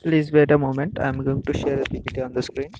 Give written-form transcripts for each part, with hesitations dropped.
Please wait a moment. I'm going to share a PPT on the screen.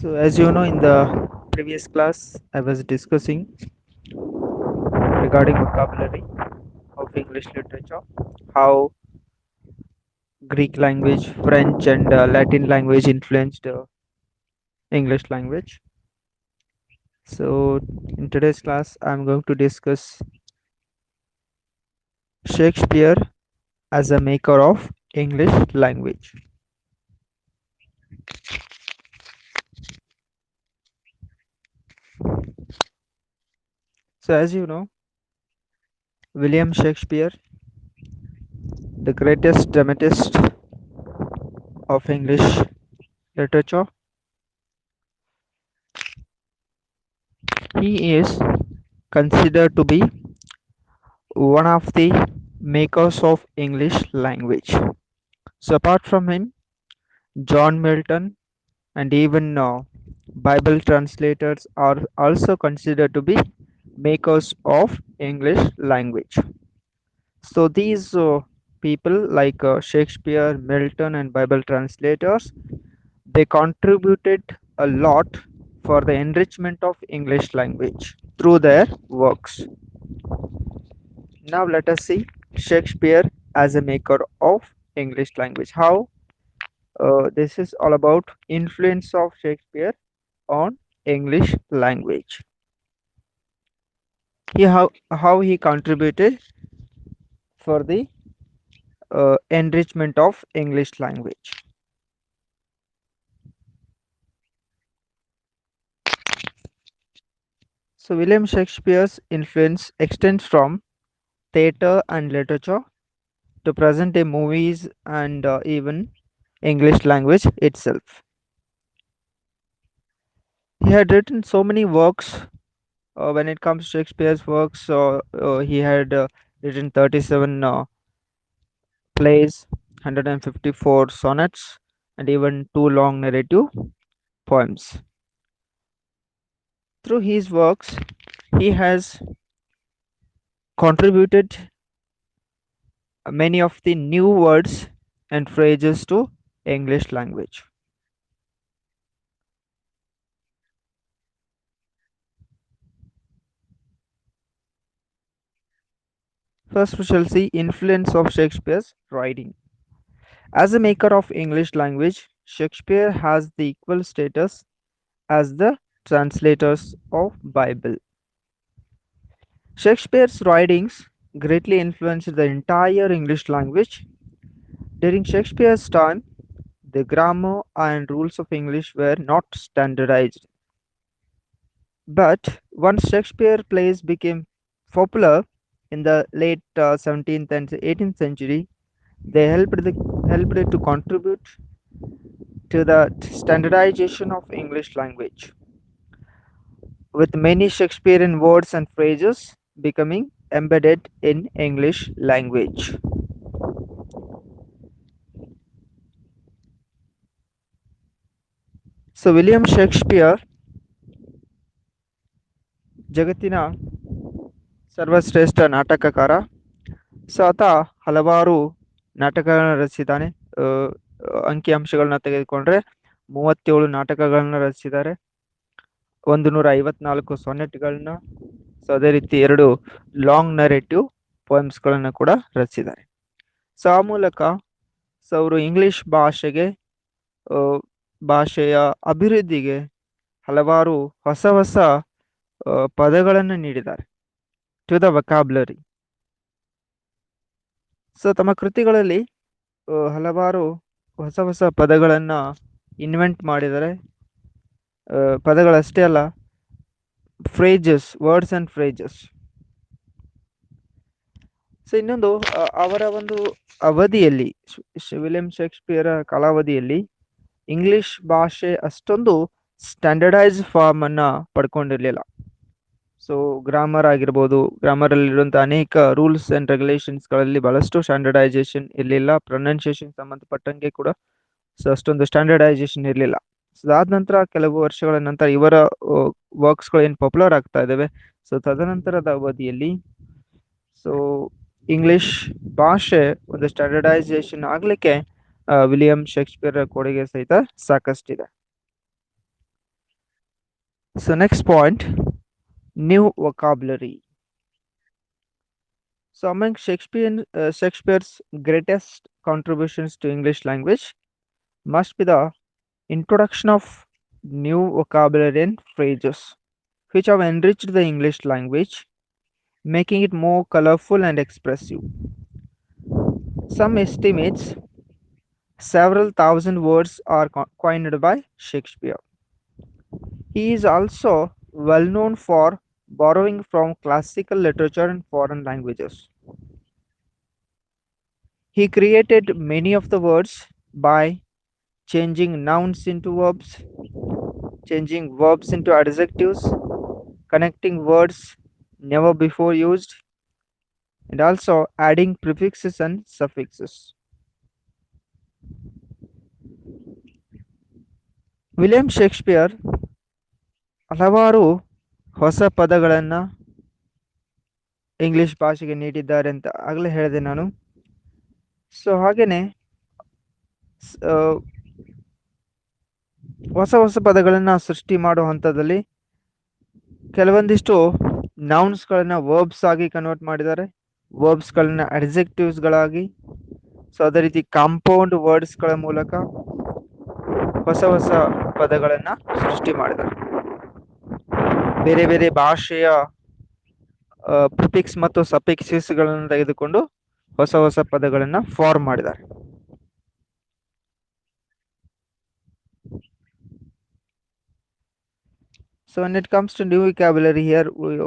So, as you know, in the previous class, I was discussing regarding vocabulary of English literature, how Greek language, French, and Latin language influenced English language. So, in today's class, I'm going to discuss Shakespeare as a maker of English language. So, as you know, William Shakespeare, the greatest dramatist of English literature, he is considered to be one of the makers of English language. So apart from him, John Milton and even Bible translators are also considered to be makers of English language. So these people like Shakespeare, Milton, and Bible translators, they contributed a lot for the enrichment of English language through their works. Now let us see Shakespeare as a maker of English language. How this is all about influence of Shakespeare on English language. How he contributed for the enrichment of English language. So William Shakespeare's influence extends from theatre and literature to present day movies and even English language itself. He had written so many works. When it comes to Shakespeare's works, he had written 37 plays, 154 sonnets, and even two long narrative poems. Through his works, he has contributed many of the new words and phrases to English language. First, we shall see influence of Shakespeare's writing. As a maker of English language, Shakespeare has the equal status as the translators of Bible. Shakespeare's writings greatly influenced the entire English language. During Shakespeare's time, the grammar and rules of English were not standardized. But once Shakespeare plays became popular in the late 17th and 18th century, they helped it to contribute to the standardization of English language, with many Shakespearean words and phrases becoming embedded in English language. So William Shakespeare ಜಗತ್ತಿನ ಸರ್ವಶ್ರೇಷ್ಠ ನಾಟಕಕಾರ. So ಆತ ಹಲವಾರು ನಾಟಕಗಳನ್ನು ರಚಿಸಿದ್ದಾನೆ. ಅಂಕಿಅಂಶಗಳನ್ನ ತೆಗೆದುಕೊಂಡ್ರೆ 37 ನಾಟಕಗಳನ್ನ ರಚಿಸಿದ್ದಾರೆ, 154 ಸೊನೆಟ್ಗಳನ್ನ, so ಅದೇ ರೀತಿ 2 long narrative ಪೋಯಮ್ಸ್ಗಳನ್ನ ಕೂಡ ರಚಿಸಿದ್ದಾರೆ. ಸೊ ಆ ಮೂಲಕ ಅವರು ಇಂಗ್ಲಿಷ್ ಭಾಷೆಯ ಅಭಿವೃದ್ಧಿಗೆ ಹಲವಾರು ಹೊಸ ಹೊಸ ಪದಗಳನ್ನು ನೀಡಿದ್ದಾರೆ ಟು ದ ವೊಕ್ಯಾಬ್ಯುಲರಿ. ಸೊ ತಮ್ಮ ಕೃತಿಗಳಲ್ಲಿ ಹಲವಾರು ಹೊಸ ಹೊಸ ಪದಗಳನ್ನು ಇನ್ವೆಂಟ್ ಮಾಡಿದ್ದಾರೆ. ಪದಗಳಷ್ಟೇ ಅಲ್ಲ, ಫ್ರೇಜಸ್, ವರ್ಡ್ಸ್ ಆ್ಯಂಡ್ ಫ್ರೇಜಸ್. ಸೊ ಇನ್ನೊಂದು, ಅವರ ಒಂದು ಅವಧಿಯಲ್ಲಿ, ವಿಲಿಯಂ ಶೇಕ್ಸ್ಪಿಯರ್ ಕಾಲಾವಧಿಯಲ್ಲಿ ಇಂಗ್ಲಿಷ್ ಭಾಷೆ ಅಷ್ಟೊಂದು ಸ್ಟ್ಯಾಂಡರ್ಡೈಸ್ ಫಾರ್ಮ್ ಅನ್ನ ಪಡ್ಕೊಂಡಿರಲಿಲ್ಲ. ಸೊ ಗ್ರಾಮರ್ ಆಗಿರ್ಬೋದು, ಗ್ರಾಮರಲ್ಲಿರುವಂಥ ಅನೇಕ ರೂಲ್ಸ್ ಆ್ಯಂಡ್ ರೆಗ್ಯುಲೇಷನ್ಸ್ಗಳಲ್ಲಿ ಬಹಳಷ್ಟು ಸ್ಟ್ಯಾಂಡರ್ಡೈಸೇಷನ್ ಇರಲಿಲ್ಲ. ಪ್ರೊನೌನ್ಸಿಯೇಷನ್ ಸಂಬಂಧಪಟ್ಟಂಗೆ ಕೂಡ ಸೊ ಅಷ್ಟೊಂದು ಸ್ಟ್ಯಾಂಡರ್ಡೈಸೇಷನ್ ಇರಲಿಲ್ಲ. ಸೊ ಅದಾದ ನಂತರ ಕೆಲವು ವರ್ಷಗಳ ನಂತರ ಇವರ ವರ್ಕ್ಸ್ಗಳು ಏನು ಪಾಪ್ಯುಲರ್ ಆಗ್ತಾ ಇದ್ದಾವೆ, ಸೊ ತದನಂತರದ ಅವಧಿಯಲ್ಲಿ ಸೊ ಇಂಗ್ಲಿಷ್ ಭಾಷೆ ಒಂದು ಸ್ಟ್ಯಾಂಡರ್ಡೈಸೇಷನ್ ಆಗಲಿಕ್ಕೆ ವಿಲಿಯಂ ಶೇಕ್ಸ್ಪಿಯರ್ ಕೊಡುಗೆ ಸಹಿತ ಸಾಕಷ್ಟಿದೆ. So next point, new vocabulary. So among Shakespeare's greatest contributions to English language must be the introduction of new vocabulary and phrases, which have enriched the English language, making it more colorful and expressive. Some estimates several thousand words are coined by Shakespeare. He is also well known for borrowing from classical literature and foreign languages. He created many of the words by changing nouns into verbs, changing verbs into adjectives, connecting words never before used, and also adding prefixes and suffixes. William Shakespeare ಹಲವಾರು ಹೊಸ ಪದಗಳನ್ನು English ಭಾಷೆಗೆ ನೀಡಿದ್ದಾರೆ ಅಂತ ಆಗಲೇ ಹೇಳಿದೆ ನಾನು. So ಹಾಗೆಯೇ ಹೊಸ ಹೊಸ ಪದಗಳನ್ನು ಸೃಷ್ಟಿ ಮಾಡೋ ಹಂತದಲ್ಲಿ ಕೆಲವೊಂದಿಷ್ಟು ನೌನ್ಸ್ಗಳನ್ನ ವರ್ಬ್ಸ್ ಆಗಿ ಕನ್ವರ್ಟ್ ಮಾಡಿದ್ದಾರೆ, ವರ್ಬ್ಸ್ಗಳನ್ನ ಅಡ್ಜೆಕ್ಟಿವ್ಸ್ಗಳಾಗಿ. ಸೊ ಅದೇ ರೀತಿ ಕಾಂಪೌಂಡ್ ವರ್ಡ್ಸ್ಗಳ ಮೂಲಕ ಹೊಸ ಹೊಸ ಪದಗಳನ್ನು ಸೃಷ್ಟಿ ಮಾಡಿದ್ದಾರೆ. ಬೇರೆ ಬೇರೆ ಭಾಷೆಯ ಪ್ರಿಫಿಕ್ಸ್ ಮತ್ತು ಸಫಿಕ್ಸಸ್ಗಳನ್ನು ತೆಗೆದುಕೊಂಡು ಹೊಸ ಹೊಸ ಪದಗಳನ್ನು ಫಾರ್ಮ್ ಮಾಡಿದ್ದಾರೆ. So when it comes to new vocabulary, here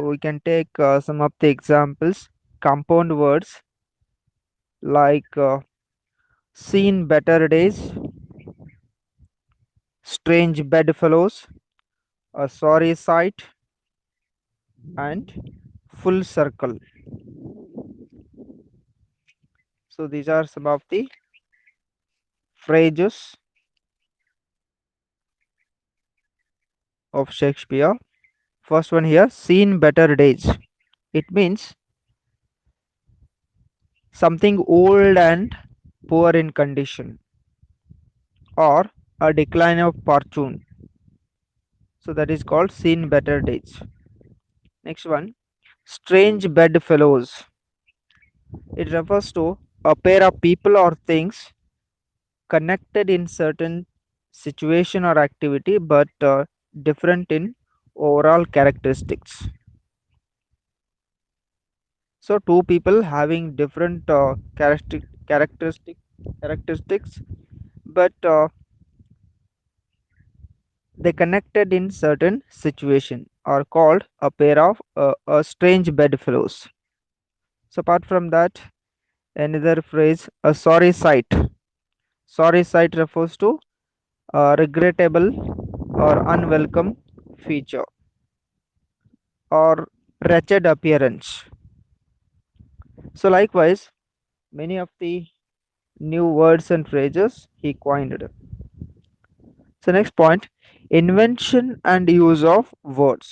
we can take some of the examples. Compound words like seen better days, strange bedfellows, a sorry sight, and full circle. So these are some of the phrases of Shakespeare. First one here, seen better days. It means something old and poor in condition, or a decline of fortune. So that is called seen better days. Next one, strange bedfellows. It refers to a pair of people or things connected in certain situation or activity but different in overall characteristics. So two people having different characteristics but they connected in certain situation are called a pair of strange bedfellows. So apart from that, another phrase, a sorry sight. Sorry sight refers to a regrettable or unwelcome feature or wretched appearance. So likewise, many of the new words and phrases he coined. So next point, invention and use of words.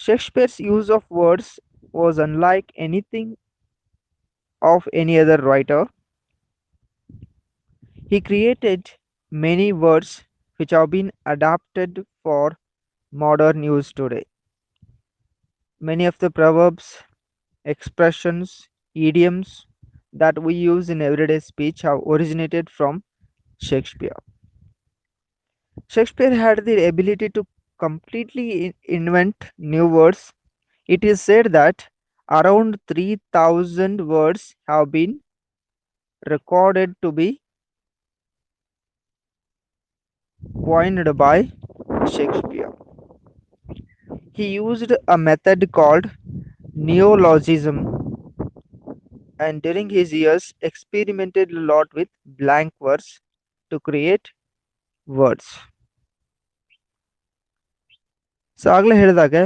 Shakespeare's use of words was unlike anything of any other writer. He created many words which have been adapted for modern use today. Many of the proverbs, expressions, idioms that we use in everyday speech have originated from Shakespeare. Shakespeare had the ability to completely invent new words. It is said that around 3,000 words have been recorded to be coined by Shakespeare. He used a method called Neologism, and during his years experimented a lot with blank verse to create words. So ಆಗಲೇ ಹೇಳಿದಾಗೆ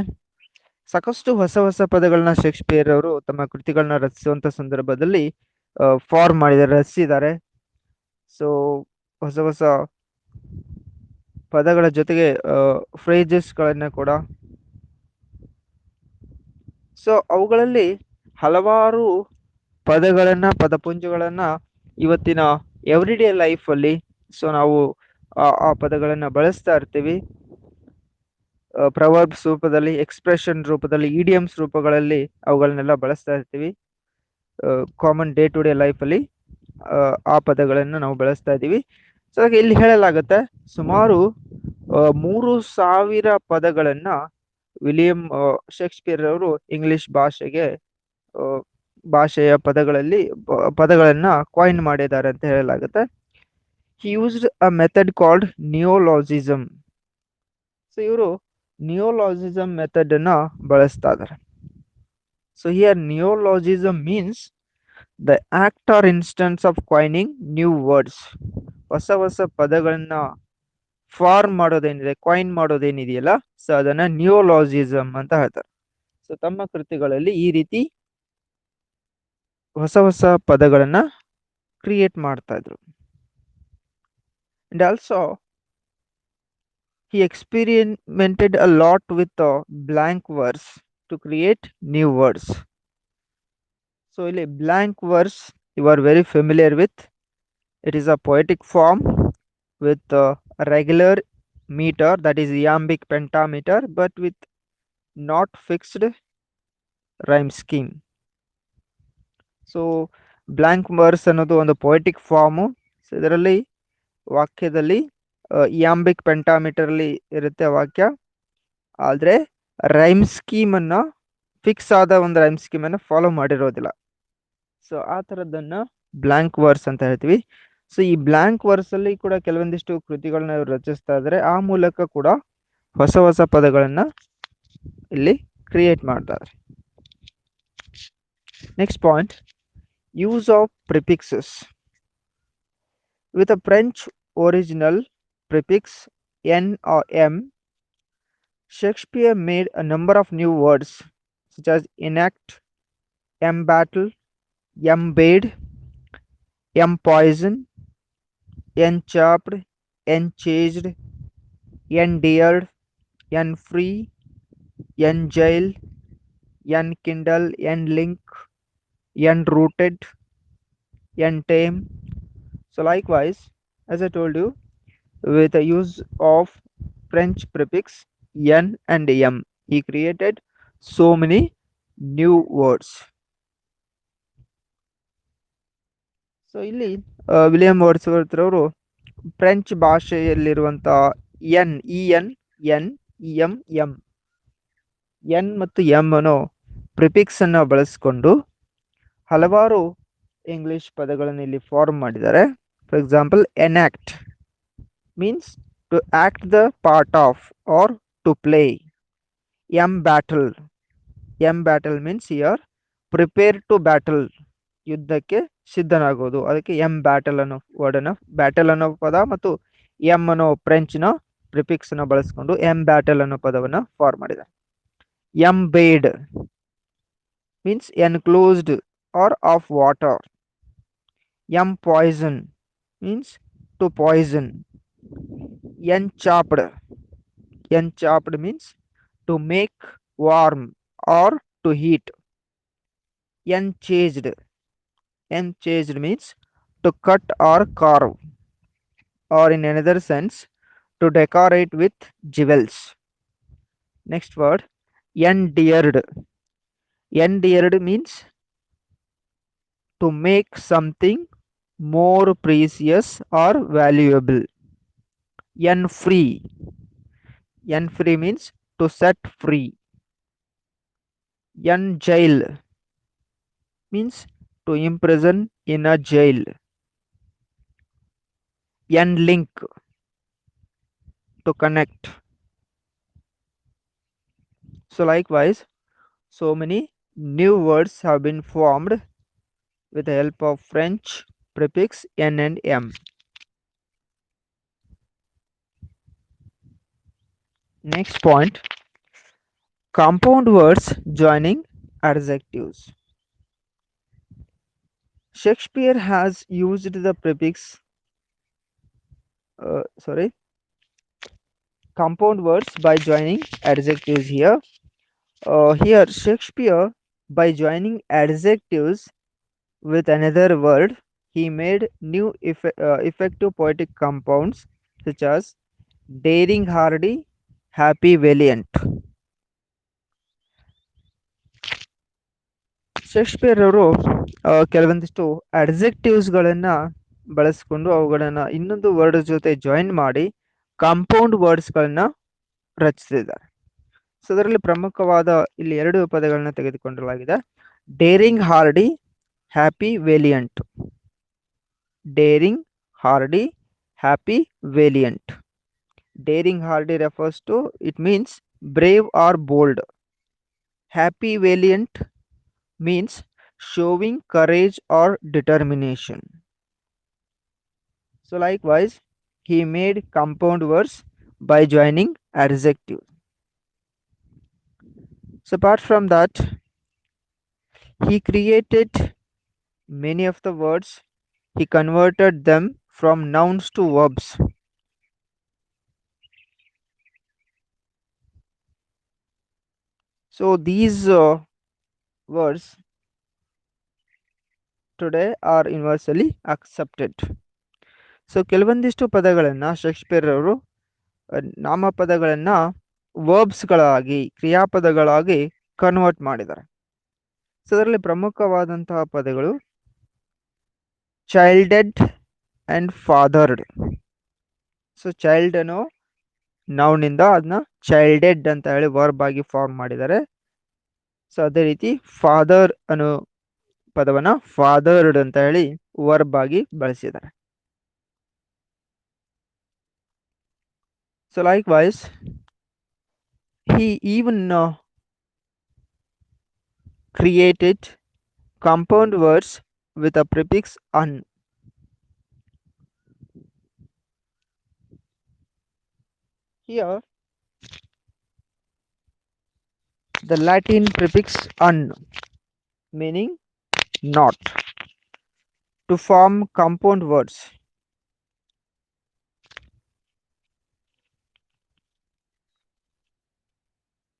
ಸಾಕಷ್ಟು ಹೊಸ ಹೊಸ ಪದಗಳನ್ನ Shakespeare ಅವರು ತಮ್ಮ ಕೃತಿಗಳನ್ನ ರಚಿಸುವಂತ ಸಂದರ್ಭದಲ್ಲಿ form ಮಾಡಿದ್ದಾರೆ, ರಚಿಸಿದ್ದಾರೆ. ಸೊ ಹೊಸ ಹೊಸ ಪದಗಳ ಜೊತೆಗೆ ಫ್ರೇಜಸ್ಗಳನ್ನ ಕೂಡ. ಸೊ ಅವುಗಳಲ್ಲಿ ಹಲವಾರು ಪದಗಳನ್ನ ಪದಪುಂಜಗಳನ್ನ ಇವತ್ತಿನ ಎವ್ರಿಡೇ ಲೈಫ್ ಅಲ್ಲಿ ಸೊ ನಾವು ಆ ಪದಗಳನ್ನ ಬಳಸ್ತಾ ಇರ್ತೀವಿ. ಪ್ರವರ್ಬ್ಸ್ ರೂಪದಲ್ಲಿ, ಎಕ್ಸ್ಪ್ರೆಷನ್ ರೂಪದಲ್ಲಿ, ಇಡಿಯಮ್ಸ್ ರೂಪಗಳಲ್ಲಿ ಅವುಗಳನ್ನೆಲ್ಲ ಬಳಸ್ತಾ ಇರ್ತೀವಿ. Common day to day life ಅಲ್ಲಿ ಆ ಪದಗಳನ್ನು ನಾವು ಬಳಸ್ತಾ ಇದ್ದೀವಿ. ಸೊ ಹಾಗೆ ಇಲ್ಲಿ ಹೇಳಲಾಗುತ್ತೆ ಸುಮಾರು 3,000 ಪದಗಳನ್ನ ವಿಲಿಯಂ ಶೇಕ್ಸ್ಪಿಯರ್ ಅವರು ಇಂಗ್ಲಿಷ್ ಭಾಷೆಯ ಪದಗಳನ್ನ ಕಾಯಿನ್ ಮಾಡಿದ್ದಾರೆ ಅಂತ ಹೇಳಲಾಗುತ್ತೆ. He used a method called neologism. So ಇವರು ನಿಯೋಲಾಜಿಸಮ್ ಮೆಥಡ್ ಅನ್ನ ಬಳಸ್ತಾ ಇದ್ದಾರೆ. So here neologism means the act or instance of coining new words. ಹೊಸ ಹೊಸ ಪದಗಳನ್ನ ಫಾರ್ಮ್ ಮಾಡೋದೇನಿದೆ, ಕಾಯಿನ್ ಮಾಡೋದೇನಿದೆಯಲ್ಲ, ಸೊ ಅದನ್ನ ನಿಯೋಲಾಜಿಸಮ್ ಅಂತ ಹೇಳ್ತಾರೆ. ಸೊ ತಮ್ಮ ಕೃತಿಗಳಲ್ಲಿ ಈ ರೀತಿ ಹೊಸ ಹೊಸ ಪದಗಳನ್ನ ಕ್ರಿಯೇಟ್ ಮಾಡ್ತಾ ಇದ್ರು. And also he experimented a lot with blank verse to create new words. So ಇಲ್ಲಿ blank verse you are very familiar with. It is a poetic form with a regular meter, that is iambic pentameter, but with not fixed rhyme scheme. So blank verse ಅನ್ನೋದು ಒಂದು poetic farm. So ಇದರಲ್ಲಿ ವಾಕ್ಯದಲ್ಲಿ ಇಯಾಂಬಿಕ್ ಪೆಂಟಾಮೀಟರ್ ಅಲ್ಲಿ ಇರುತ್ತೆ ವಾಕ್ಯ, ಆದ್ರೆ rhyme scheme ಅನ್ನ fix ಆದ ಒಂದು ರೈಮ್ ಸ್ಕೀಮ್ ಅನ್ನ ಫಾಲೋ ಮಾಡಿರೋದಿಲ್ಲ. ಸೊ ಆ ತರದನ್ನ ಬ್ಲ್ಯಾಂಕ್ ವರ್ಸ್ ಅಂತ ಹೇಳ್ತೀವಿ. ಸೊ ಈ ಬ್ಲ್ಯಾಂಕ್ ವರ್ಸ್ ಅಲ್ಲಿ ಕೂಡ ಕೆಲವೊಂದಿಷ್ಟು ಕೃತಿಗಳನ್ನ ಇವರು ರಚಿಸ್ತಾ ಇದ್ದಾರೆ. ಆ ಮೂಲಕ ಕೂಡ ಹೊಸ ಹೊಸ ಪದಗಳನ್ನ ಇಲ್ಲಿ ಕ್ರಿಯೇಟ್ ಮಾಡ್ತಾರೆ. Next point, use of prefixes. With a French original prefix n or m, Shakespeare made a number of new words such as enact, embattle, embade, empoison, enchapped, enchased, endeared, enfree, enjail, enkindle, enlink, enrooted, entame. So likewise, as I told you, with the use of French prefix n and m, he created so many new words. So ಇಲ್ಲಿ William Wordsworth ರವರು French ಭಾಷೆಯಲ್ಲಿರುವಂತ N, E N, N, E M, M, N ಮತ್ತು M ಅನ್ನೋ prefix ಅನ್ನ ಬಳಸಿಕೊಂಡು ಹಲವಾರು English ಪದಗಳನ್ನು ಇಲ್ಲಿ ಫಾರ್ಮ್ ಮಾಡಿದ್ದಾರೆ. For example, enact means to act the part of or to play. Embattle means here prepare to battle, ಯುದ್ಧಕ್ಕೆ ಸಿದ್ಧನಾಗೋದು. ಅದಕ್ಕೆ ಎಂ ಬ್ಯಾಟಲ್ ಅನ್ನೋ ವರ್ಡ್ ಅನ್ನ, ಬ್ಯಾಟಲ್ ಅನ್ನೋ ಪದ ಮತ್ತು ಎಂ ಅನ್ನೋ ಫ್ರೆಂಚ್ ನ ಪ್ರಿಫಿಕ್ಸ್ ನ ಬಳಸ್ಕೊಂಡು ಎಂ ಬ್ಯಾಟಲ್ ಅನ್ನೋ ಪದವನ್ನ ಫಾರ್ಮ್ ಮಾಡಿದ್ದಾರೆ. ಎಂಬೇಡ್ means enclosed or of water. Empoison means to poison. Enchapped means to make warm or to heat. Enchased means to cut or carve, or in another sense to decorate with jewels. Next word, endeared means to make something more precious or valuable. Yan free. Yan free means to set free. Yan jail means to imprison in a jail. Yan link to connect. So likewise, so many new words have been formed with the help of French prefix n and m. Next point, compound words joining adjectives. Shakespeare has used the prefix sorry compound words by joining adjectives here. Here Shakespeare, by joining adjectives with another word, he made new effective poetic compounds such as daring hardy, happy valiant. Shakespeare ಅವರು ಕೆಲವೊಂದಿಷ್ಟು adjectives ಗಳನ್ನ ಬಳಸಿಕೊಂಡು ಅವುಗಳನ್ನ ಇನ್ನೊಂದು word ಜೊತೆ join ಮಾಡಿ compound words ಗಳನ್ನ ರಚಿಸಿದ್ದಾರೆ. ಸೊ ಅದರಲ್ಲಿ ಪ್ರಮುಖವಾದ ಇಲ್ಲಿ ಎರಡು ಪದಗಳನ್ನ ತೆಗೆದುಕೊಳ್ಳಲಾಗಿದೆ. Daring hardy, happy valiant. Daring hardy, happy, valiant. Daring hardy refers to, it means brave or bold. Happy valiant means showing courage or determination. So likewise, he made compound words by joining adjectives. So apart from that, he created many of the words. He converted them from nouns to verbs. So these words today are universally accepted. So ಕೆಲವೊಂದಿಷ್ಟು ಪದಗಳನ್ನು Shakespeare ಅವರು ನಾಮಪದಗಳನ್ನು ವರ್ಬ್ಸ್ಗಳಾಗಿ ಕ್ರಿಯಾಪದಗಳಾಗಿ convert ಮಾಡಿದ್ದಾರೆ. So ಅದರಲ್ಲಿ ಪ್ರಮುಖವಾದಂತಹ ಪದಗಳು ಚೈಲ್ಡೆಡ್ and fathered. So child ಅನ್ನೋ ನೌನಿಂದ ಅದನ್ನ ಚೈಲ್ಡೆಡ್ ಅಂತ ಹೇಳಿ ವರ್ಬ್ ಆಗಿ ಫಾರ್ಮ್ ಮಾಡಿದ್ದಾರೆ. ಸೊ ಅದೇ ರೀತಿ ಫಾದರ್ ಅನ್ನೋ ಪದವನ್ನ ಫಾದರ್ಡ್ ಅಂತ ಹೇಳಿ ವರ್ಬ್ ಆಗಿ ಬಳಸಿದ್ದಾರೆ. So likewise, he even created compound words with a prefix un. Here, the Latin prefix un, meaning not, to form compound words.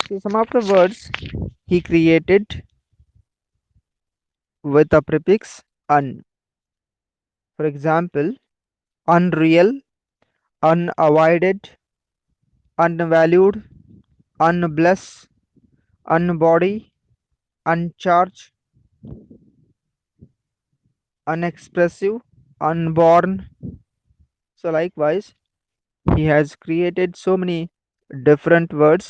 So some of the words he created with a prefix un. For example, unreal, unavoided, unvalued, unblessed, unbody, uncharged, unexpressive, unborn. So likewise, he has created so many different words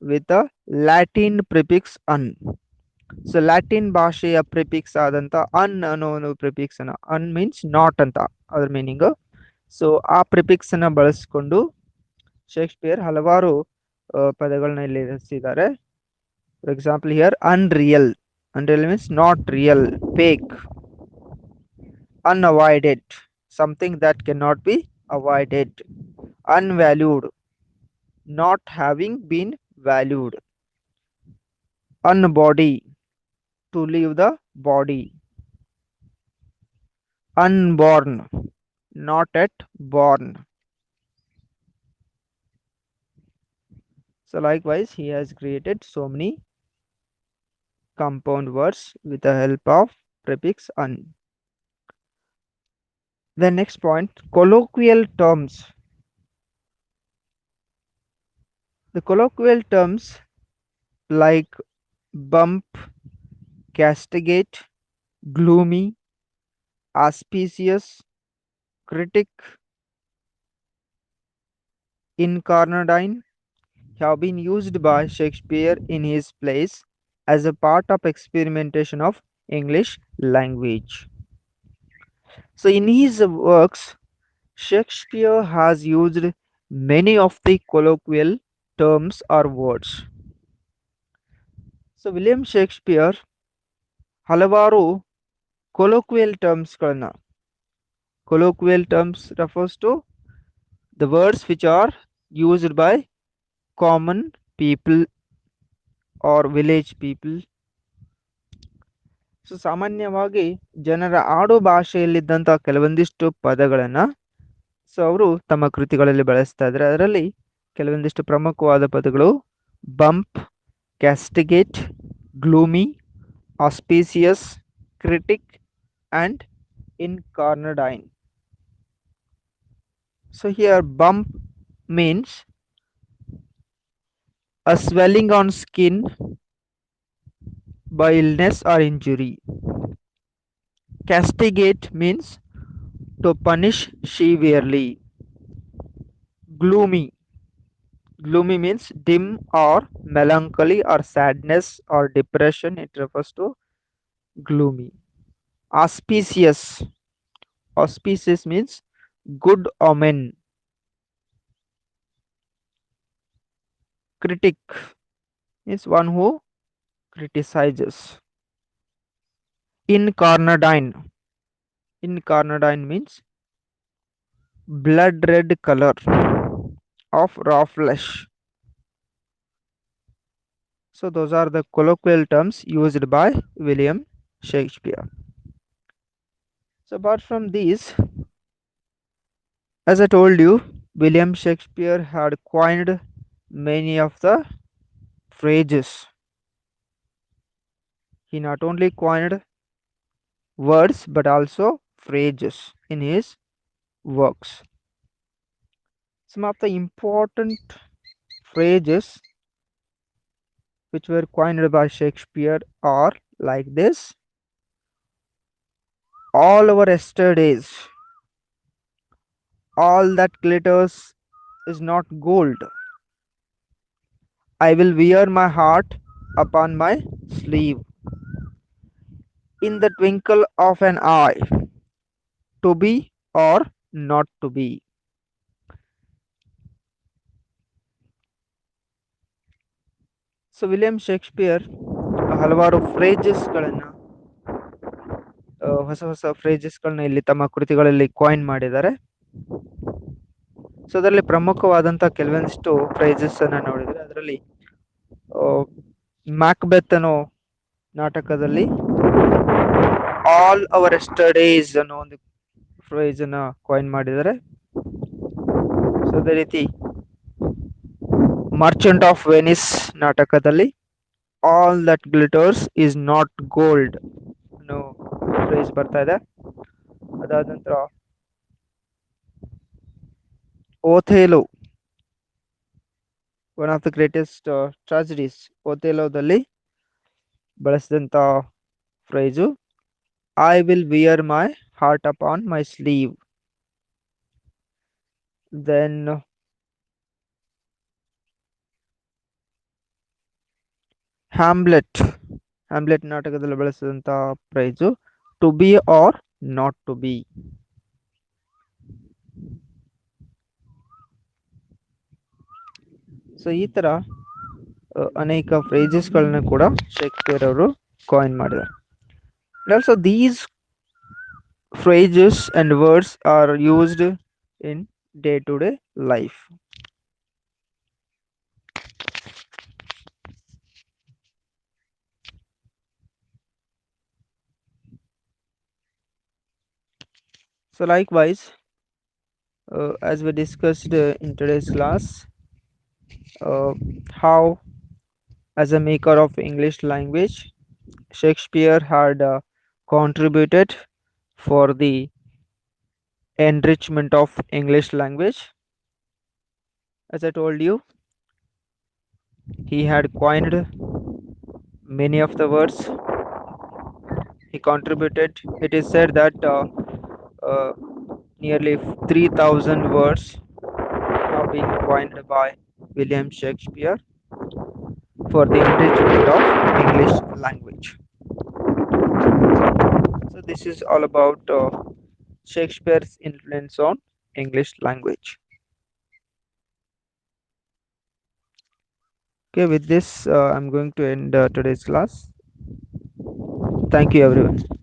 with a Latin prefix un. So Latin ಭಾಷೆಯ prefix ಆದಂತ ಅನ್ ಅನ್ನೋ ಒಂದು prefix ಅನ್ನ, ಅನ್ means not ಅಂತ ಅದ್ರ meaning. So ಆ prefix ಅನ್ನ ಬಳಸಿಕೊಂಡು ಶೇಕ್ಸ್ಪಿಯರ್ ಹಲವಾರು ಪದಗಳನ್ನ ಇಲ್ಲಿ ರಚಿಸಿದ್ದಾರೆ. For example here unreal. Unreal means not real, fake. Unavoided, something that cannot be avoided. Unvalued, not having been valued. Unbody, to leave the body. Unborn, not yet born. So likewise, he has created so many compound words with the help of prefix un. The next point, colloquial terms. The colloquial terms like bump, castigate, gloomy, auspicious, critic, incarnadine have been used by Shakespeare in his plays as a part of experimentation of English language. So in his works, Shakespeare has used many of the colloquial terms or words. So William Shakespeare ಹಲವಾರು colloquial terms colloquial terms refers to the words which are used by common people or village people. So ಸಾಮಾನ್ಯವಾಗಿ ಜನರ ಆಡು ಭಾಷೆಯಲ್ಲಿದ್ದಂತಹ ಕೆಲವೊಂದಿಷ್ಟು ಪದಗಳನ್ನ ಅವರು ತಮ್ಮ ಕೃತಿಗಳಲ್ಲಿ ಬಳಸ್ತಾ ಇದ್ದಾರೆ. ಅದರಲ್ಲಿ ಕೆಲವೊಂದಿಷ್ಟು ಪ್ರಮುಖವಾದ ಪದಗಳು bump, castigate, gloomy, auspicious, critic and incarnadine. So here bump means a swelling on skin by illness or injury. Castigate means to punish severely. Gloomy. Gloomy means dim or melancholy or sadness or depression. It refers to gloomy. Auspicious. Auspicious means good omen. Critic is one who criticizes. Incarnadine. Incarnadine means blood red color of raw flesh. So those are the colloquial terms used by William Shakespeare. So apart from these, as I told you, William Shakespeare had coined many of the phrases. He not only coined words but also phrases in his works. Some of the important phrases which were coined by Shakespeare are like this: all our yesterdays, all that glitters is not gold, I will wear my heart upon my sleeve, in the twinkle of an eye, to be or not to be. So William Shakespeare ಹಲವಾರು ಫ್ರೇಜಸ್ಗಳನ್ನು ಹೊಸ ಹೊಸ ಫ್ರೇಜಸ್ಗಳನ್ನ ಇಲ್ಲಿ ತಮ್ಮ ಕೃತಿಗಳಲ್ಲಿ coin ಮಾಡಿದ್ದಾರೆ. So ಅದರಲ್ಲಿ ಪ್ರಮುಖವಾದಂತಹ ಕೆಲವೊಂದಿಷ್ಟು ಫ್ರೇಜಸ್ ಅನ್ನ ನೋಡಿದ್ರೆ, ಅದರಲ್ಲಿ ಮ್ಯಾಕ್ಬೆತ್ ಅನ್ನೋ ನಾಟಕದಲ್ಲಿ ಆಲ್ ಅವರ್ ಎಸ್ಟರ್ಡೇಸ್ ಅನ್ನೋ ಒಂದು ಫ್ರೇಜ್ ಅನ್ನ ಕಾಯಿನ್ ಮಾಡಿದ್ದಾರೆ. ಸೊ ಅದೇ ರೀತಿ ಮರ್ಚೆಂಟ್ ಆಫ್ ವೆನಿಸ್ ನಾಟಕದಲ್ಲಿ all that glitters is not gold ಅನ್ನೋ ಫ್ರೇಜ್ ಬರ್ತಾ ಇದೆ. ಅದಾದ ನಂತರ Othello, one of the greatest tragedies, ಓಥೇಲೋದಲ್ಲಿ ಬಳಸಿದಂತ phrase I will wear my heart upon my sleeve. Then Hamlet, Hamlet ನಾಟಕದಲ್ಲಿ ಬಳಸಿದಂತ ಫ್ರೇಜು to be or not to be. So ಈ ತರ ಅನೇಕ ಫ್ರೇಜಸ್ಗಳನ್ನ ಕೂಡ ಶೇಕ್ಸ್ಪಿಯರ್ ಅವರು ಕಾಯಿನ್ ಮಾಡಿದ್ದಾರೆ. Also these phrases and words are used in day-to-day life. So likewise, as we discussed in today's class, how as a maker of English language, Shakespeare had contributed for the enrichment of English language. As I told you, he had coined many of the words. He contributed, it is said that nearly 3,000 words have been coined by William Shakespeare for the enrichment of English language. So this is all about Shakespeare's influence on English language. Okay, with this, I'm going to end today's class. Thank you, everyone.